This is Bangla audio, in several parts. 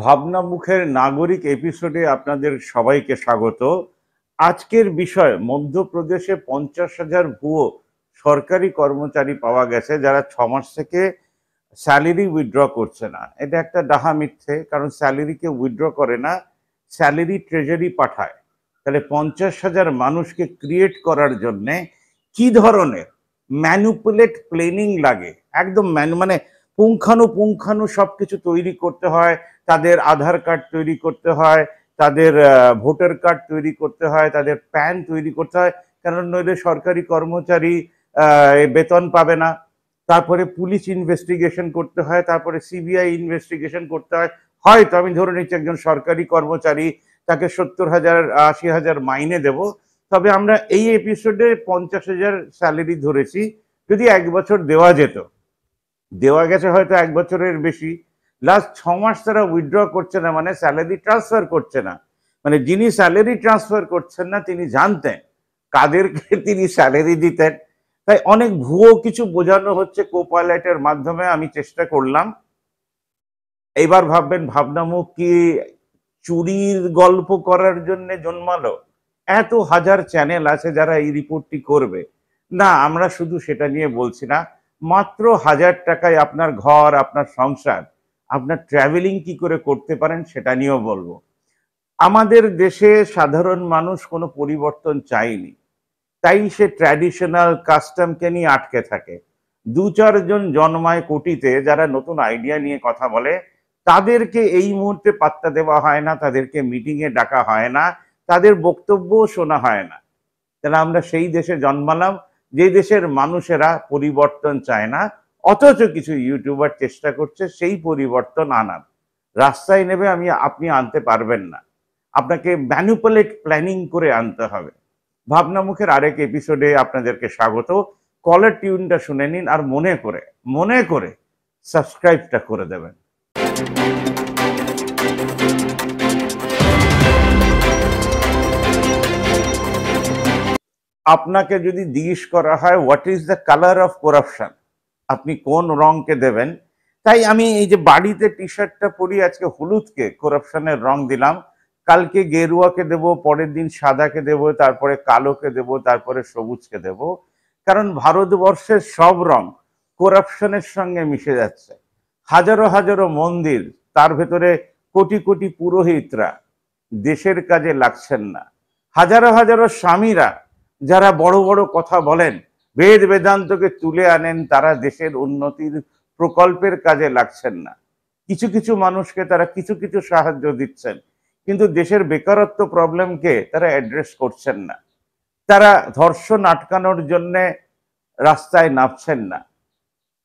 ভাবনা মুখের নাগরিক এপিসোডে আপনাদের সবাইকে স্বাগত। আজকের বিষয়, মধ্যপ্রদেশে 50,000 ভুয়ো সরকারি কর্মচারী পাওয়া গেছে যারা 6 মাস থেকে স্যালারি উইথড্র করছে না। এটা একটা ডাহা মিথ্যে, কারণ স্যালারিকে উইথড্র করে না, স্যালারি ট্রেজারি পাঠায়। তাহলে 50,000 মানুষকে ক্রিয়েট করার জন্যে কি ধরনের ম্যানুপুলেট প্ল্যানিং লাগে, একদম মানে পুঙ্খানু সবকিছু তৈরি করতে হয়। তাদের আধার কার্ড তৈরি করতে হয়, তাদের ভোটার কার্ড তৈরি করতে হয়, তাদের প্যান তৈরি করতে হয়, কারণ নইলে সরকারি কর্মচারী বেতন পাবে না। তারপরে পুলিশ ইনভেস্টিগেশন করতে হয়, তারপরে সিবিআই ইনভেস্টিগেশন করতে হয়। হয়তো আমি ধরে নিচ্ছি একজন সরকারি কর্মচারী, তাকে 70,000 80,000 মাইনে দেব, তবে আমরা এই এপিসোডে 50,000 স্যালারি ধরেছি। যদি 1 বছর দেওয়া যেত, দেওয়া গেছে হয়তো 1 বছরের বেশি, লাস্ট 6 মাস তারা উইথড্র করছে না, মানে স্যালারি ট্রান্সফার করছে না। মানে যিনি স্যালারি ট্রান্সফার করছেন না তিনি জানতেন কাদেরকে তিনি স্যালারি দিতেন। তাই অনেক ভুয়ো কিছু বোঝানো হচ্ছে কোপাইলটের মাধ্যমে। আমি চেষ্টা করলাম। এইবার ভাববেন ভাবনামুখ কি চুরির গল্প করার জন্য জন্মালো? এত হাজার চ্যানেল আছে যারা এই রিপোর্টটি করবে। না, আমরা শুধু সেটা নিয়ে বলছি না। মাত্র 1000 টাকায় আপনার ঘর, আপনার সংসার, আপনার ট্রাভেলিং কি করে করতে পারেন সেটা নিয়েও বলবো। আমাদের দেশে সাধারণ মানুষ কোনো পরিবর্তন চায়নি, তাই সে ট্র্যাডিশনাল কাস্টমকে নিয়ে আটকে থাকে। 2-4 জন জন্মায় কোটিতে যারা নতুন আইডিয়া নিয়ে কথা বলে, তাদেরকে এই মুহূর্তে পাত্তা দেওয়া হয় না, তাদেরকে মিটিংয়ে ডাকা হয় না, তাদের বক্তব্যও শোনা হয় না। তাহলে আমরা সেই দেশে জন্মালাম যে দেশের মানুষেরা পরিবর্তন চায় না, অথচ কিছু ইউটিউবার চেষ্টা করছে সেই পরিবর্তন আনার। রাস্তায় নেবে আপনি আনতে পারবেন না, আপনাকে ম্যানুপুলেট প্ল্যানিং করে আনতে হবে। ভাবনা মুখের আরেক এপিসোডে আপনাদেরকে স্বাগত। কলার টিউনটা শুনে নিন, আর মনে করে সাবস্ক্রাইবটা করে দেবেন। আপনাকে যদি জিজ্ঞেস করা হয় what is the colour of corruption, আপনি কোন রংকে দেবেন? তাই আমি এই যে বাড়িতে টি শার্টটা পরি, আজকে হলুদকে করাপশনের রং দিলাম, কালকে গেরুয়াকে দেব, পরের দিন সাদাকে দেব, তারপরে কালোকে দেব, তারপরে সবুজকে দেব। কারণ ভারতবর্ষের সব রং করাপশনের সঙ্গে মিশে যাচ্ছে। হাজারো হাজারো মন্দির, তার ভেতরে কোটি কোটি পুরোহিতরা দেশের কাজে লাগছেন না। হাজারো হাজারো স্বামীরা যারা বড় বড় কথা বলেন, বেদ বেদান্তকে তুলে আনেন, তারা দেশের উন্নতির প্রকল্পের কাজে লাগছেন না। কিছু কিছু মানুষকে তারা কিছু কিছু সাহায্য দিচ্ছেন, কিন্তু দেশের বেকারত্ব প্রবলেমকে তারা অ্যাড্রেস করছেন না। তারা ধর্ষণ আটকানোর জন্য রাস্তায় নামছেন না।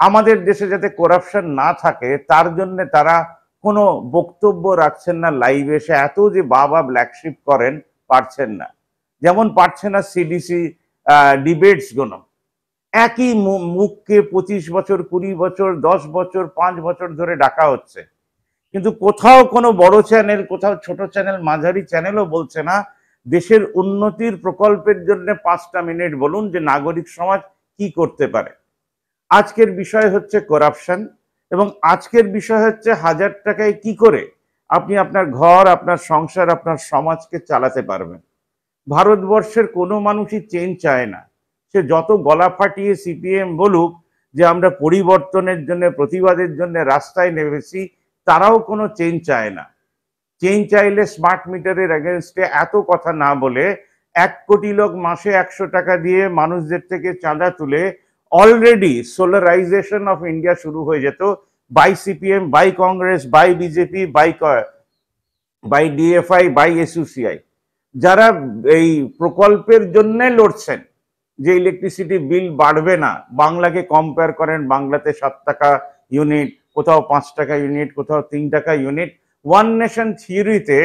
আমাদের দেশে যাতে করাপশন না থাকে তার জন্য তারা কোনো বক্তব্য রাখছেন না লাইভে এসে। এত যে বাবা ব্ল্যাকশিপ করেন, পারছেন না। যেমন পারছে না সিডিসি ডিবেটস গুলো। একই মুখকে 25 বছর, 20 বছর, 10 বছর, 5 বছর ধরে ডাকা হচ্ছে, কিন্তু কোথাও কোনো বড় চ্যানেল, কোথাও ছোট চ্যানেল, মাঝারি চ্যানেলও বলছে না দেশের উন্নতির প্রকল্পের জন্য 5টা মিনিট বলুন যে নাগরিক সমাজ কি করতে পারে। আজকের বিষয় হচ্ছে করাপশন, এবং আজকের বিষয় হচ্ছে 1000 টাকায় কি করে আপনি আপনার ঘর, আপনার সংসার, আপনার সমাজকে চালাতে পারবেন। ভারতবর্ষের কোনো মানুষই চেঞ্জ চায় না। সে যত গলা ফাটিয়ে সিপিএম বলুক যে আমরা পরিবর্তনের জন্য, প্রতিবাদের জন্য রাস্তায় নেমেছি, তারাও কোনো চেঞ্জ চায় না। চেঞ্জ চাইলে স্মার্ট মিটারের এগেনস্টে এত কথা না বলে 1 কোটি লোক মাসে 100 টাকা দিয়ে মানুষদের থেকে চাঁদা তুলে অলরেডি সোলারাইজেশন অফ ইন্ডিয়া শুরু হয়ে যেত, by CPM, by Congress, by BJP, by DFI, by SUCI, যারা এই প্রকল্পের জন্য লড়ছেন যে ইলেকট্রিসিটি বিল বাড়বে না। বাংলাকে কম্পেয়ার করেন, বাংলাতে 7 টাকা ইউনিট, কোথাও 5 টাকা ইউনিট, কোথাও 3 টাকা ইউনিট। ওয়ান নেশন থিওরিতে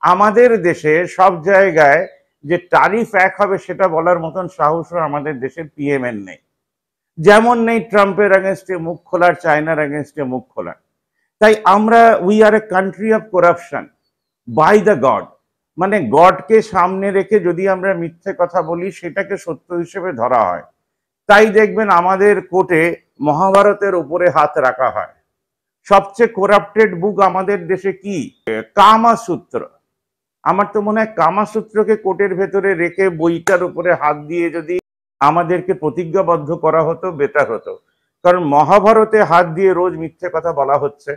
আমাদের দেশে সব জায়গায় যে ট্যারিফ এক হবে সেটা বলার মতন সাহসও আমাদের দেশের পিএম এর নেই। যেমন নেই ট্রাম্পের এগেনস্টে মুখ খোলার, চায়নার এগেনস্টে মুখ খোলার। তাই আমরা we are a country of corruption by the God. মানে গডকে সামনে রেখে যদি আমরা মিথ্যে কথা বলি সেটাকে সত্য হিসেবে ধরা হয়। তাই দেখবেন আমাদের কোর্টে মহাভারতের উপরে হাত রাখা হয়। সবচেয়ে করাপ্টেড বুক আমাদের দেশে কি? কামাসূত্র। আমার তো মনে হয় কামাসূত্রকে কোর্টের ভেতরে রেখে বইটার উপরে হাত দিয়ে যদি আমাদেরকে প্রতিজ্ঞাবদ্ধ করা হতো বেটার হতো। কারণ মহাভারতে হাত দিয়ে রোজ মিথ্যে কথা বলা হচ্ছে।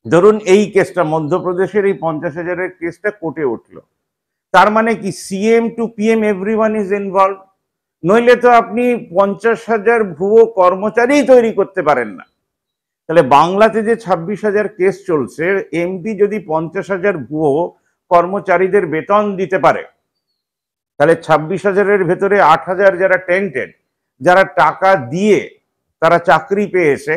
ধরুন এই কেসটা, মধ্যপ্রদেশের এই 50,000-এর কেসটা কোর্টে উঠলো, তার মানে কি CM to PM everyone is involve. নইলে তো আপনি 50,000 ভুয়ো কর্মচারী তৈরি করতে পারেন না। তাহলে বাংলাতে যে 26,000 কেস চলছে, এমপি যদি 50,000 ভুয়ো কর্মচারীদের বেতন দিতে পারে, তাহলে 26,000-এর ভেতরে 8,000 যারা টেন্টেড, যারা টাকা দিয়ে তারা চাকরি পেয়েছে,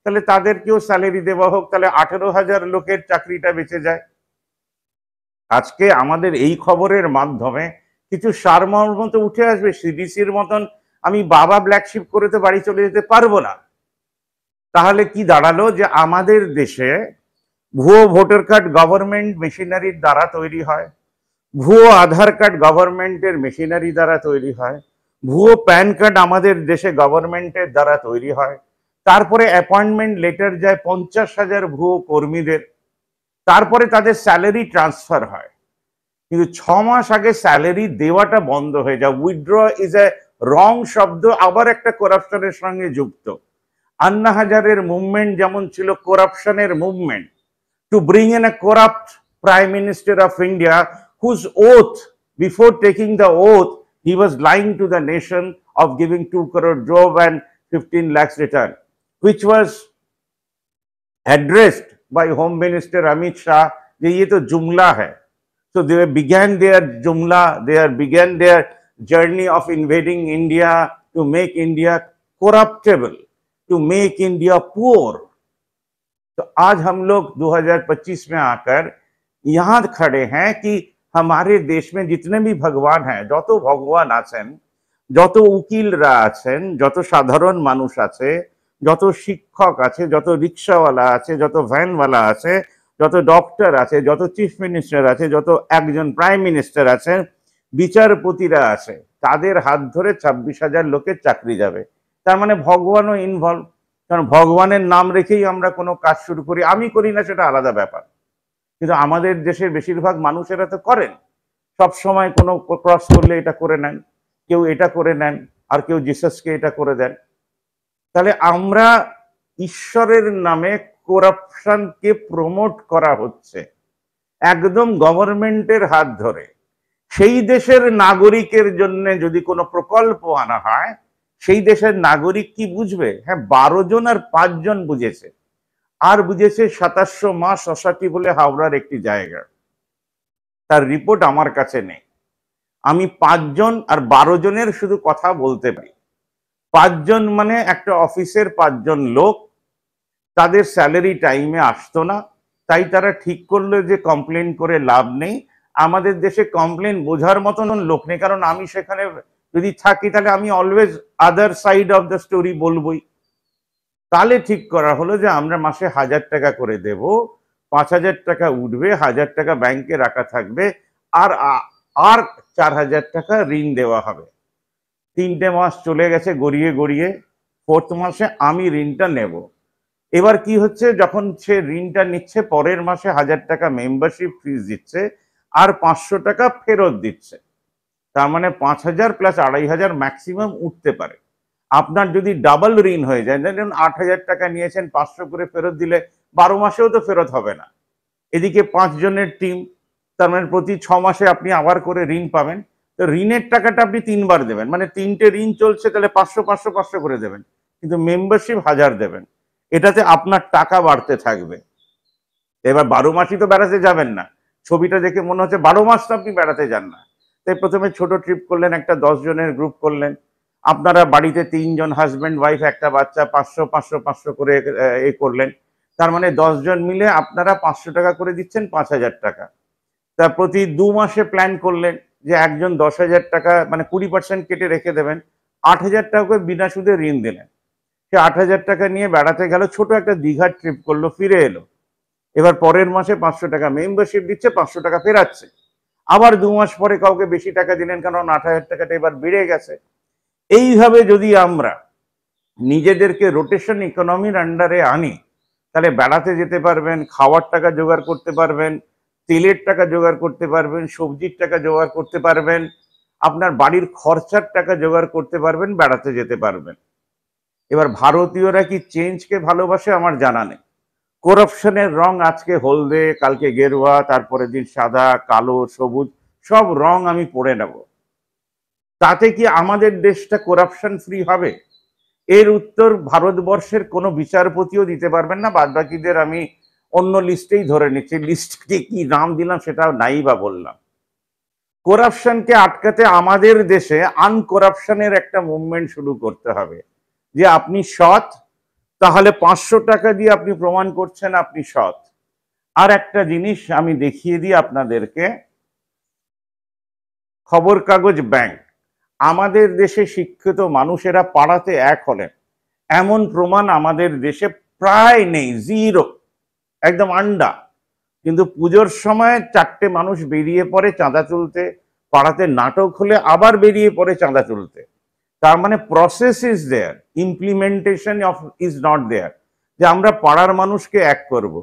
তাহলে তাদেরকেও স্যালারি দেওয়া হোক, তাহলে 18,000 লোকের চাকরিটা বেঁচে যায়। আজকে আমাদের এই খবরের মাধ্যমে কিছু সারমর্ম তো উঠে আসবে। সিডিসির মতন আমি বাবা ব্ল্যাকশিপ করে তো বাড়ি চলে যেতে পারবো না। তাহলে কি দাঁড়ালো? যে আমাদের দেশে ভুয়ো ভোটার কার্ড গভর্নমেন্ট মেশিনারির দ্বারা তৈরি হয়, ভুয়ো আধার কার্ড গভর্নমেন্টের মেশিনারি দ্বারা তৈরি হয়, ভুয়ো প্যান কার্ড আমাদের দেশে গভর্নমেন্টের দ্বারা তৈরি হয়, তারপরে অ্যাপয়েন্টমেন্ট লেটার যায় 50,000 ভুয়ো কর্মীদের, তারপরে তাদের স্যালারি ট্রান্সফার হয়। কিন্তু 6 মাস আগে স্যালারি দেওয়াটা বন্ধ হয়ে যায়। উইথড্র ইজ এ রং শব্দ, আবার একটা করাপশনের সঙ্গে যুক্ত। আন্না হাজারের মুভমেন্ট যেমন ছিল করাপশনের movement, to bring in a corrupt prime minister of India, whose oath, before taking the oath, he was lying to the nation of giving 2 crore job and 15 lakhs return, which was addressed by Home Minister Amit Shah, যে ये तो जुमला है। So they began their jumla, they began their journey of invading India to make India corruptible, to make India poor। तो आज हम लोग 2025 में आकर यहाँ खड़े हैं कि हमारे देश में जितने भी भगवान हैं, যত ভগবান আছেন, যত উকিলরা আছেন, যত সাধারণ মানুষ আছে, যত শিক্ষক আছে, যত রিক্সাওয়ালা আছে, যত ভ্যানওয়ালা আছে, যত ডক্টর আছে, যত চিফ মিনিস্টার আছে, যত একজন প্রাইম মিনিস্টার আছেন, বিচারপতিরা আছে, তাদের হাত ধরে 26,000 লোকের চাকরি যাবে। তার মানে ভগবানও ইনভলভ। কারণ ভগবানের নাম রেখেই আমরা কোনো কাজ শুরু করি। আমি করি না, সেটা আলাদা ব্যাপার, কিন্তু আমাদের দেশের বেশিরভাগ মানুষেরা তো করেন। সব সময় কোনো ক্রস করলে এটা করে নেন, কেউ এটা করে নেন, আর কেউ জিসাসকে এটা করে দেন। তাহলে আমরা ঈশ্বরের নামে করাপশনকে প্রমোট করা হচ্ছে একদম গভর্নমেন্টের হাত ধরে। সেই দেশের নাগরিকের জন্য যদি কোনো প্রকল্প আনা হয়, সেই দেশের নাগরিক কি বুঝবে? হ্যাঁ, 12 জন আর 5 জন বুঝেছে। আর বুঝেছে 2700 মা শশাটি বলে হাওড়ার একটি জায়গা, তার রিপোর্ট আমার কাছে নেই। আমি 5 জন আর 12 জনের শুধু কথা বলতে পারি। 5 জন মানে একটা অফিসের 5 জন লোক, তাদের স্যালারি টাইমে আসতো না, তাই তারা ঠিক করলো যে কমপ্লেন করে লাভ নেই। আমাদের দেশে কমপ্লেন বোঝার মতন লোক নেই, কারণ আমি সেখানে যদি থাকি তাহলে আমি always other side of the story বলবই। তাহলে ঠিক করা হলো যে আমরা মাসে 1,000 টাকা করে দেব, 5,000 টাকা উঠবে, 1,000 টাকা ব্যাংকে রাখা থাকবে, আর 4,000 টাকা ঋণ দেওয়া হবে। 3টে মাস চলে গেছে গড়িয়ে গড়িয়ে, 4th মাসে আমি ঋণটা নেব। এবার কি হচ্ছে, যখন সে ঋণটা নিচ্ছে, পরের মাসে 1,000 টাকা মেম্বারশিপ ফিস দিচ্ছে, আর 500 টাকা ফেরত দিচ্ছে। তার মানে 5,000 প্লাস 2,500 ম্যাক্সিমাম উঠতে পারে। আপনার যদি ডাবল ঋণ হয়ে যায়, ধরুন 8,000 টাকা নিয়েছেন, 500 করে ফেরত দিলে 12 মাসেও তো ফেরত হবে না। এদিকে 5 জনের টিম, তার মানে প্রতি 6 মাসে আপনি আবার করে ঋণ পাবেন। তো ঋণের টাকাটা আপনি 3 বার দেবেন, মানে 3টে ঋণ চলছে, তাহলে 500 500 500 করে দেবেন, কিন্তু মেম্বারশিপ 1,000 দেবেন। এটাতে আপনার টাকা বাড়তে থাকবে। এবার 12 মাসই তো বেড়াতে যাবেন না। ছবিটা দেখে মনে হচ্ছে 12 মাস তো আপনি বেড়াতে যান না। তাই প্রথমে ছোট ট্রিপ করলেন, একটা 10 জনের গ্রুপ করলেন, আপনারা বাড়িতে 3 জন, হাজব্যান্ড ওয়াইফ, একটা বাচ্চা, 500 500 500 করে এ করলেন। তার মানে 10 জন মিলে আপনারা 500 টাকা করে দিচ্ছেন, 5,000 টাকা। তা প্রতি 2 মাসে প্ল্যান করলেন যে একজন 10,000 টাকা, মানে 20% কেটে রেখে দেবেন, 8,000 টাকা করে বিনা সুদে ঋণ দিলেন। সে 8,000 টাকা নিয়ে বেড়াতে গেল, ছোট একটা দীঘার ট্রিপ করলো, ফিরে এলো। এবার পরের মাসে 500 টাকা মেম্বারশিপ দিচ্ছে, 500 টাকা ফেরাচ্ছে। আবার 2 মাস পরে কাউকে বেশি টাকা দিলেন, কারণ 8,000 টাকাটা এবার বেড়ে গেছে। এইভাবে যদি আমরা নিজেদেরকে রোটেশন ইকোনমির আন্ডারে আনি, তাহলে বেড়াতে যেতে পারবেন, খাওয়ার টাকা জোগাড় করতে পারবেন, তেলের টাকা জোগাড় করতে পারবেন, সবজির টাকা জোগাড় করতে পারবেন, আপনার বাড়ির খরচার টাকা জোগাড় করতে পারবেন, বেড়াতে যেতে পারবেন। এবার ভারতীয়রা কি চেঞ্জকে ভালোবাসে আমার জানা নেই। করাপশনের রং আজকে হলদে, কালকে গেরুয়া, তারপরের দিন সাদা, কালো, সবুজ, সব রং আমি পড়ে নেব। তাতে কি আমাদের দেশটা করাপশন ফ্রি হবে? এর উত্তর ভারতবর্ষের কোনো বিচারপতিও দিতে পারবেন না। বাদবাকিদের আমি অন্য লিস্টেই ধরে নিচ্ছি, লিস্টকে কি নাম দিলাম সেটাও নাই বা বললাম। করাপশনকে আটকাতে আমাদের দেশে আনকরাপশনের একটা মুভমেন্ট শুরু করতে হবে, যে আপনি সৎ, তাহলে 500 টাকা দিয়ে আপনি প্রমাণ করছেন আপনি সৎ। আর একটা জিনিস আমি দেখিয়ে দিই আপনাদেরকে, খবর কাগজ ব্যাংক। আমাদের দেশে শিক্ষিত মানুষেরা পাড়াতে এক হলেন এমন প্রমাণ আমাদের দেশে প্রায় নেই, জিরো, একদম আন্ডা। কিন্তু পুজোর সময় 4টে মানুষ বেরিয়ে পড়ে চাঁদা তুলতে, পাড়াতে নাটক হলে আবার বেরিয়ে পড়ে চাঁদা তুলতে। তার মানে process is there, implementation of is not there, যে আমরা পাড়ার মানুষকে এক করব।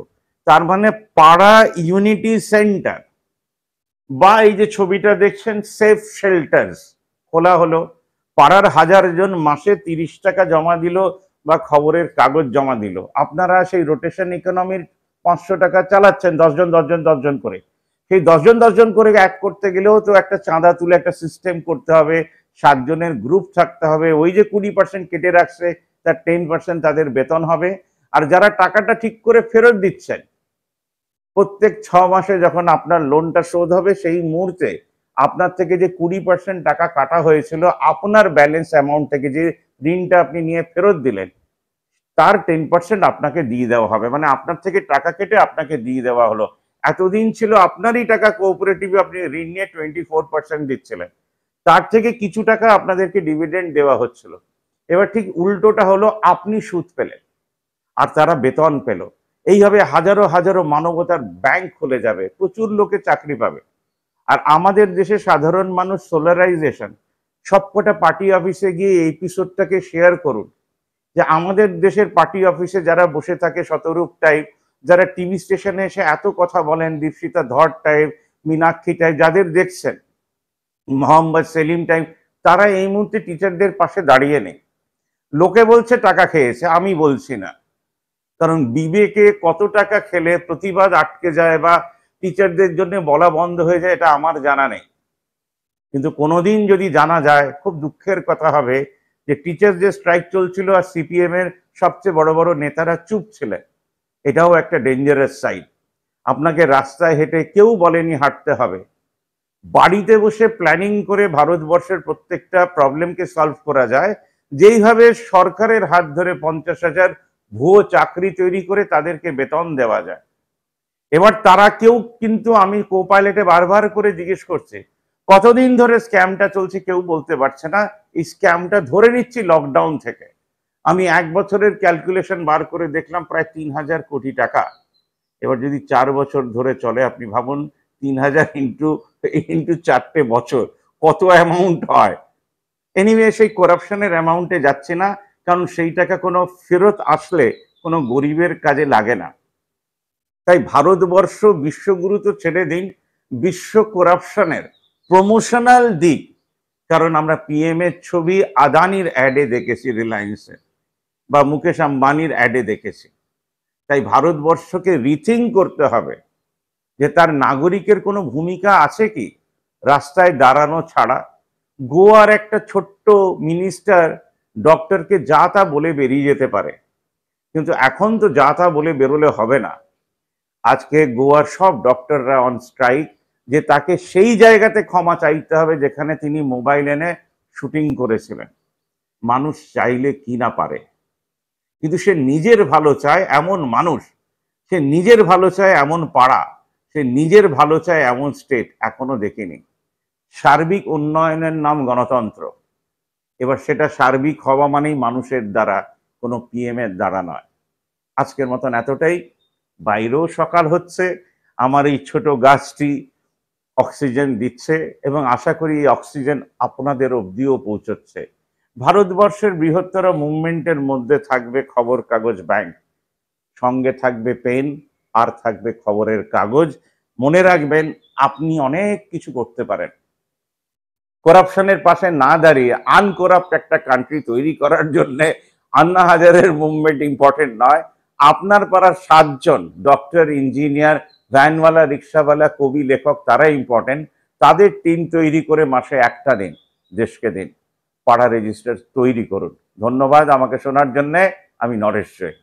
তার মানে পাড়া ইউনিটি সেন্টার, বা এই যে ছবিটা দেখছেন সেফ শেল্টার্স খোলা হলো, পাড়ার 1000 জন মাসে 30 টাকা জমা দিল বা খবরের কাগজ জমা দিল। আপনারা সেই রোটেশন ইকোনমির 500 টাকা চালাচ্ছেন, 10 জন করে। সেই 10 জন করে এক করতে গেলেও তো একটা চাঁদা তুলে একটা সিস্টেম করতে হবে, 7 জনের গ্রুপ থাকতে হবে। ওই যে 20% কেটে রাখছে, তার 10% তাদের বেতন হবে। আর যারা টাকাটা ঠিক করে ফেরত দিচ্ছেন, প্রত্যেক 6 মাসে যখন আপনার লোনটা শোধ হবে, সেই মুহূর্তে আপনার থেকে যে 20% টাকা কাটা হয়েছিল আপনার ব্যালেন্স অ্যামাউন্ট থেকে, যে ঋণটা আপনি নিয়ে ফেরত দিলেন, তার 10% আপনাকে দিয়ে দেওয়া হবে। মানে আপনার থেকে টাকা কেটে আপনাকে দিয়ে দেওয়া হলো। এতদিন ছিল আপনারই টাকা, কোঅপারেটিভে আপনি ঋণ নিয়ে 24% দিচ্ছিলেন, তার থেকে কিছু টাকা আপনাদেরকে ডিভিডেন্ড দেওয়া হচ্ছিল। এবার ঠিক উল্টোটা হলো, আপনি সুদ পেলেন আর তারা বেতন পেল। এইভাবে হাজারো হাজারো মানবতার ব্যাংক খুলে যাবে, প্রচুর লোকে চাকরি পাবে। আর আমাদের দেশে সাধারণ মানুষ সোলারাইজেশন, সবকটা পার্টি অফিসে গিয়ে এই এপিসোডটাকে শেয়ার করুন, যে আমাদের দেশের পার্টি অফিসে যারা বসে থাকে শতরূপ টাইপ, যারা টিভি স্টেশনে এসে এত কথা বলেন, দীপশিতা ধর টাইপ, মীনাক্ষী টাইপ, যাদের দেখছেন, মোহাম্মদ সেলিম টাইপ, তারা এই মুহূর্তে টিচারদের পাশে দাঁড়িয়ে নেই। লোকে বলছে টাকা খেয়েছে, আমি বলছি না। কারণ বিবেকে কত টাকা খেলে প্রতিবাদ আটকে যায় বা টিচারদের জন্য বলা বন্ধ হয়ে যায়, এটা আমার জানা নেই। কিন্তু কোনোদিন যদি জানা যায়, খুব দুঃখের কথা হবে যে টিচারদের স্ট্রাইক চলছিল আর সিপিএম এর সবচেয়ে বড় বড় নেতারা চুপ ছিলেন। এটাও একটা ডেঞ্জারাস সাইড। আপনাকে রাস্তায় হেঁটে কেউ বলেনি হাঁটতে হবে। বাড়িতে বসে প্ল্যানিং করে ভারতবর্ষের প্রত্যেকটা প্রবলেমকে সলভ করা যায়, যেইভাবে সরকারের হাত ধরে 50,000 ভুয়ো চাকরি তৈরি করে তাদেরকে বেতন দেওয়া যায়। এবার তারা কেউ কিন্তু, আমি কোপাইলটে বারবার করে জিজ্ঞেস করছে কতদিন ধরে স্ক্যামটা চলছে, কেউ বলতে পারছে না। এই স্ক্যামটা ধরে নিচ্ছি লকডাউন থেকে। আমি 1 বছরের ক্যালকুলেশন বার করে দেখলাম প্রায় 3,000 কোটি টাকা। এবার যদি 4 বছর ধরে চলে, আপনি ভাবুন 3,000 ইন্টু 4টে বছর কত অ্যামাউন্ট হয়। এনিওয়ে, সেই করাপশনের অ্যামাউন্টে যাচ্ছে না, কারণ সেই টাকা কোনো ফেরত আসলে কোনো গরিবের কাজে লাগে না। তাই ভারতবর্ষ বিশ্বগুরু তো ছেড়ে দিন, বিশ্ব করাপশনের প্রমোশনাল দিক। কারণ আমরা পিএম এর ছবি আদানির অ্যাডে দেখেছি, রিলায়েন্সের, বা মুকেশ আম্বানির অ্যাডে দেখেছি। তাই ভারতবর্ষকে রিথিঙ্ক করতে হবে যে তার নাগরিকের কোনো ভূমিকা আছে কি রাস্তায় দাঁড়ানো ছাড়া। গোয়ার একটা ছোট্ট মিনিস্টার ডক্টরকে যা তা বলে বেরিয়ে যেতে পারে, কিন্তু এখন তো যা তা বলে বেরোলে হবে না। আজকে গোয়ার সব ডক্টররা অন স্ট্রাইক, যে তাকে সেই জায়গাতে ক্ষমা চাইতে হবে যেখানে তিনি মোবাইল এনে শুটিং করেছিলেন। মানুষ চাইলে কি না পারে, কিন্তু সে নিজের ভালো চায় এমন মানুষ, সে নিজের ভালো চায় এমন পাড়া, সে নিজের ভালো চায় এমন স্টেট এখনো দেখিনি। সার্বিক উন্নয়নের নাম গণতন্ত্র। এবার সেটা সার্বিক হওয়া মানেই মানুষের দ্বারা, কোনো পিএম এর দ্বারা নয়। আজকের মতন এতটাই। বাইরেও সকাল হচ্ছে, আমার এই ছোট গাছটি অক্সিজেন দিচ্ছে এবং আশা করি এই অক্সিজেন আপনাদের অবধিও পৌঁছচ্ছে। ভারতবর্ষের বৃহত্তর মুভমেন্টের মধ্যে থাকবে খবর কাগজ ব্যাংক। সঙ্গে থাকবে পেন আর থাকবে খবরের কাগজ। মনে রাখবেন আপনি অনেক কিছু করতে পারেন। করাপশনের পাশে না দাঁড়িয়ে আনকরাপ্ট একটা কান্ট্রি তৈরি করার জন্য আন্না হাজারের মুভমেন্ট ইম্পর্টেন্ট নয়। আপনার পাড়ার 7 জন ডক্টর, ইঞ্জিনিয়ার, ভ্যানওয়ালা, রিক্সাওয়ালা, কবি, লেখক তারা ইম্পর্টেন্ট। তাদের টিম তৈরি করে মাসে একটা দিন দেশকে দিন, পাড়া রেজিস্টার তৈরি করুন। ধন্যবাদ আমাকে শোনার জন্যে। আমি নরেশ রায়।